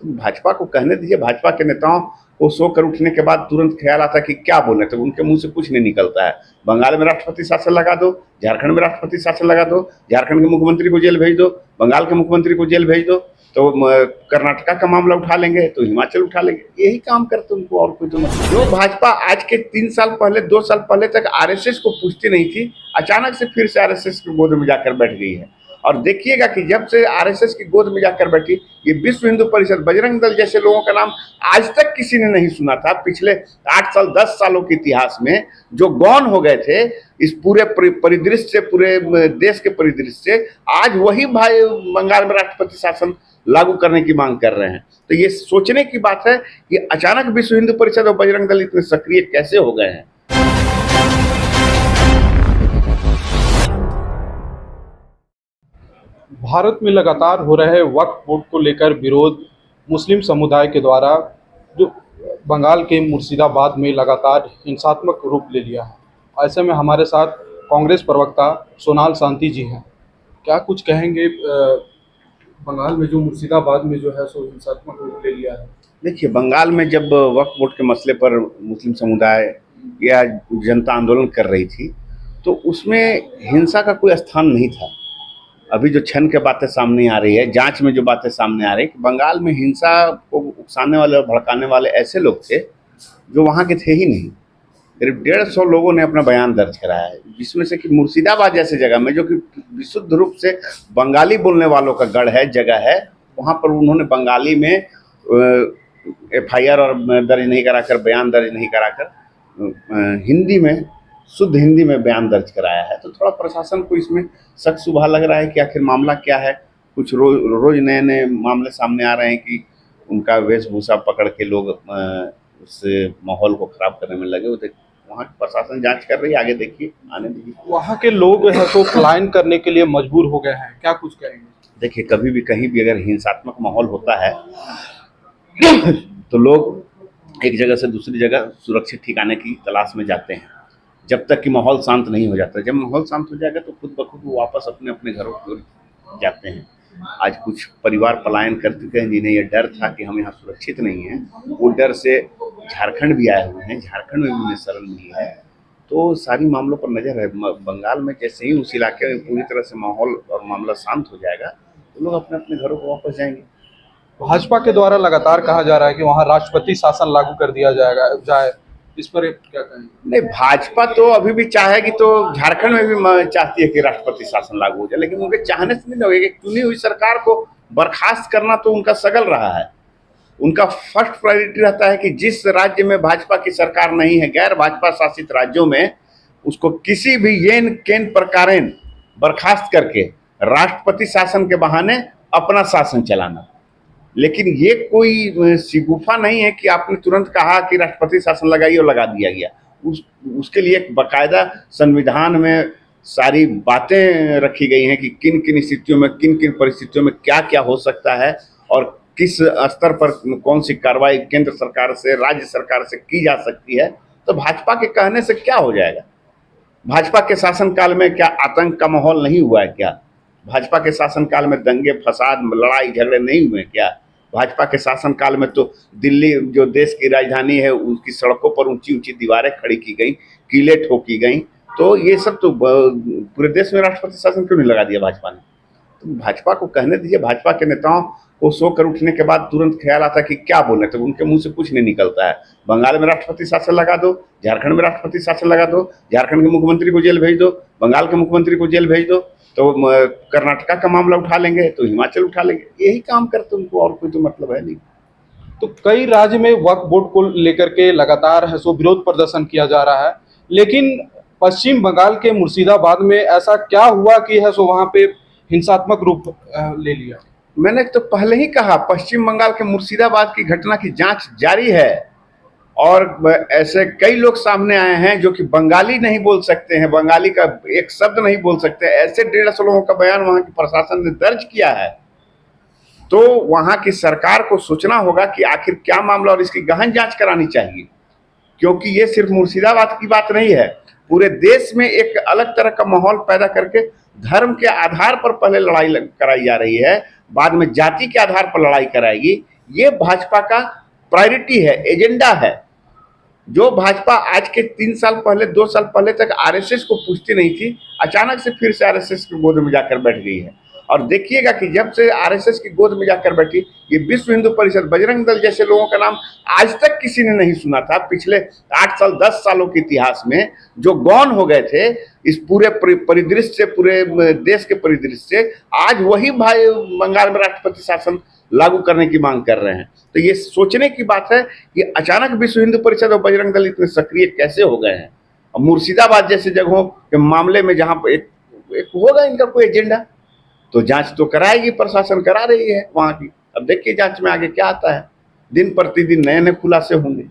तो भाजपा को कहने दीजिए। भाजपा के नेताओं को सो कर उठने के बाद तुरंत ख्याल आता है कि क्या बोले, तो उनके मुंह से कुछ नहीं निकलता है। बंगाल में राष्ट्रपति शासन लगा दो, झारखंड में राष्ट्रपति शासन लगा दो, झारखंड के मुख्यमंत्री को जेल भेज दो, बंगाल के मुख्यमंत्री को जेल भेज दो, तो कर्नाटका का मामला उठा लेंगे तो हिमाचल उठा लेंगे। यही काम करते उनको, और कोई तो मतलब। जो भाजपा आज के 3 साल पहले 2 साल पहले तक आरएसएस को पूछती नहीं थी, अचानक से फिर से आरएसएस की गोद में जाकर बैठ गई है। और देखिएगा कि जब से आरएसएस की गोद में जाकर बैठी, ये विश्व हिंदू परिषद, बजरंग दल जैसे लोगों का नाम आज तक किसी ने नहीं सुना था। पिछले 8 साल 10 सालों के इतिहास में जो गौन हो गए थे इस पूरे परिदृश्य से, पूरे देश के परिदृश्य से, आज वही भाई बंगाल में राष्ट्रपति शासन लागू करने की मांग कर रहे हैं। तो ये सोचने की बात है कि अचानक विश्व हिंदू परिषद और बजरंग दल इतने सक्रिय कैसे हो गए हैं। भारत में लगातार हो रहे वक्फ बोर्ड को लेकर विरोध मुस्लिम समुदाय के द्वारा जो बंगाल के मुर्शिदाबाद में लगातार हिंसात्मक रूप ले लिया है। ऐसे में हमारे साथ कांग्रेस प्रवक्ता सोनाल शांति जी हैं। क्या कुछ कहेंगे बंगाल में जो मुर्शिदाबाद में जो है सो हिंसात्मक रूप ले लिया है? देखिए, बंगाल में जब वक्फ बोर्ड के मसले पर मुस्लिम समुदाय या जनता आंदोलन कर रही थी तो उसमें हिंसा का कोई स्थान नहीं था। अभी जो क्षण के बातें सामने आ रही है, जांच में जो बातें सामने आ रही है कि बंगाल में हिंसा को उकसाने वाले और भड़काने वाले ऐसे लोग थे जो वहाँ के थे ही नहीं। करीब 150 लोगों ने अपना बयान दर्ज कराया है, जिसमें से कि मुर्शिदाबाद जैसे जगह में, जो कि विशुद्ध रूप से बंगाली बोलने वालों का गढ़ है, जगह है, वहाँ पर उन्होंने बंगाली में FIR और दर्ज नहीं कराकर, बयान दर्ज नहीं कराकर हिंदी में, शुद्ध हिंदी में बयान दर्ज कराया है। तो थोड़ा प्रशासन को इसमें शक शुबा लग रहा है कि आखिर मामला क्या है। कुछ रोज नए नए मामले सामने आ रहे हैं कि उनका वेशभूषा पकड़ के लोग उस माहौल को खराब करने में लगे हुए थे। वहाँ की प्रशासन जांच कर रही है, आगे देखिए, आने दीजिए। वहाँ के लोग है तो पलायन करने के लिए मजबूर हो गए हैं, क्या कुछ कहेंगे? देखिए, कभी भी कहीं भी अगर हिंसात्मक माहौल होता है तो लोग एक जगह से दूसरी जगह सुरक्षित ठिकाने की तलाश में जाते हैं, जब तक कि माहौल शांत नहीं हो जाता। जब माहौल शांत हो जाएगा तो खुद ब खुद वो वापस अपने अपने घरों की जाते हैं। आज कुछ परिवार पलायन कर चुके हैं जिन्हें यह डर था कि हम यहाँ सुरक्षित नहीं हैं, वो डर से झारखंड भी आए हुए हैं। झारखंड में भी उन्हें शरण नहीं है। तो सारी मामलों पर नज़र है। बंगाल में जैसे ही उस इलाके में पूरी तरह से माहौल और मामला शांत हो जाएगा तो लोग अपने अपने घरों को वापस जाएंगे। भाजपा के द्वारा लगातार कहा जा रहा है कि वहाँ राष्ट्रपति शासन लागू कर दिया जाए, इस पर क्या कहेंगे? नहीं, भाजपा तो अभी भी चाहेगी, तो झारखंड में भी चाहती है कि राष्ट्रपति शासन लागू हो जाए, लेकिन उनके चाहने से नहीं होगा। चुनी हुई सरकार को बर्खास्त करना तो उनका सगल रहा है। उनका फर्स्ट प्रायोरिटी रहता है कि जिस राज्य में भाजपा की सरकार नहीं है, गैर भाजपा शासित राज्यों में, उसको किसी भी येन केन प्रकारेण बर्खास्त करके राष्ट्रपति शासन के बहाने अपना शासन चलाना। लेकिन ये कोई शिगुफा नहीं है कि आपने तुरंत कहा कि राष्ट्रपति शासन लगाइए और लगा दिया गया। उसके लिए एक बाकायदा संविधान में सारी बातें रखी गई हैं कि किन किन स्थितियों में, किन किन परिस्थितियों में क्या क्या हो सकता है और किस स्तर पर कौन सी कार्रवाई केंद्र सरकार से, राज्य सरकार से की जा सकती है। तो भाजपा के कहने से क्या हो जाएगा? भाजपा के शासनकाल में क्या आतंक का माहौल नहीं हुआ है क्या? भाजपा के शासनकाल में दंगे फसाद, लड़ाई झगड़े नहीं हुए क्या? भाजपा के शासनकाल में तो दिल्ली जो देश की राजधानी है उसकी सड़कों पर ऊंची ऊंची दीवारें खड़ी की गई, किले ठोकी गई। तो ये सब तो पूरे देश में राष्ट्रपति शासन क्यों नहीं लगा दिया भाजपा ने? तो भाजपा को कहने दीजिए। भाजपा के नेताओं को सो कर उठने के बाद तुरंत ख्याल आता है कि क्या बोले, तो उनके मुंह से कुछ नहीं निकलता है। बंगाल में राष्ट्रपति शासन लगा दो, झारखंड में राष्ट्रपति शासन लगा दो, झारखंड के मुख्यमंत्री को जेल भेज दो, बंगाल के मुख्यमंत्री को जेल भेज दो, तो कर्नाटका का मामला उठा लेंगे तो हिमाचल उठा लेंगे। यही काम करते उनको, और कोई तो मतलब है नहीं। तो कई राज्य में वक्फ बोर्ड को लेकर के लगातार है सो विरोध प्रदर्शन किया जा रहा है, लेकिन पश्चिम बंगाल के मुर्शिदाबाद में ऐसा क्या हुआ कि है सो वहाँ पे हिंसात्मक रूप ले लिया? मैंने तो पहले ही कहा, पश्चिम बंगाल के मुर्शिदाबाद की घटना की जांच जारी है और ऐसे कई लोग सामने आए हैं जो कि बंगाली नहीं बोल सकते हैं, बंगाली का एक शब्द नहीं बोल सकते। ऐसे 150 लोगों का बयान वहाँ की प्रशासन ने दर्ज किया है। तो वहाँ की सरकार को सोचना होगा कि आखिर क्या मामला, और इसकी गहन जांच करानी चाहिए, क्योंकि ये सिर्फ मुर्शिदाबाद की बात नहीं है। पूरे देश में एक अलग तरह का माहौल पैदा करके धर्म के आधार पर पहले लड़ाई कराई जा रही है, बाद में जाति के आधार पर लड़ाई कराएगी। ये भाजपा का प्रायोरिटी है, एजेंडा है। जो भाजपा आज के 3 साल पहले 2 साल पहले तक आरएसएस को पूछती नहीं थी, अचानक से फिर से आरएसएस की गोद में जाकर बैठ गई है। और देखिएगा कि जब से आरएसएस की गोद में जाकर बैठी, ये विश्व हिंदू परिषद, बजरंग दल जैसे लोगों का नाम आज तक किसी ने नहीं सुना था। पिछले 8 साल 10 सालों के इतिहास में जो गौन हो गए थे इस पूरे परिदृश्य से, पूरे देश के परिदृश्य से, आज वही भाई बंगाल में राष्ट्रपति शासन लागू करने की मांग कर रहे हैं। तो ये सोचने की बात है कि अचानक विश्व हिंदू परिषद और बजरंग दल इतने सक्रिय कैसे हो गए हैं। और मुर्शिदाबाद जैसे जगहों के मामले में जहां पर एक होगा इनका कोई एजेंडा, तो जांच तो कराएगी, प्रशासन करा रही है वहां की। अब देखिए जांच में आगे क्या आता है। दिन प्रतिदिन नए नए खुलासे होंगे।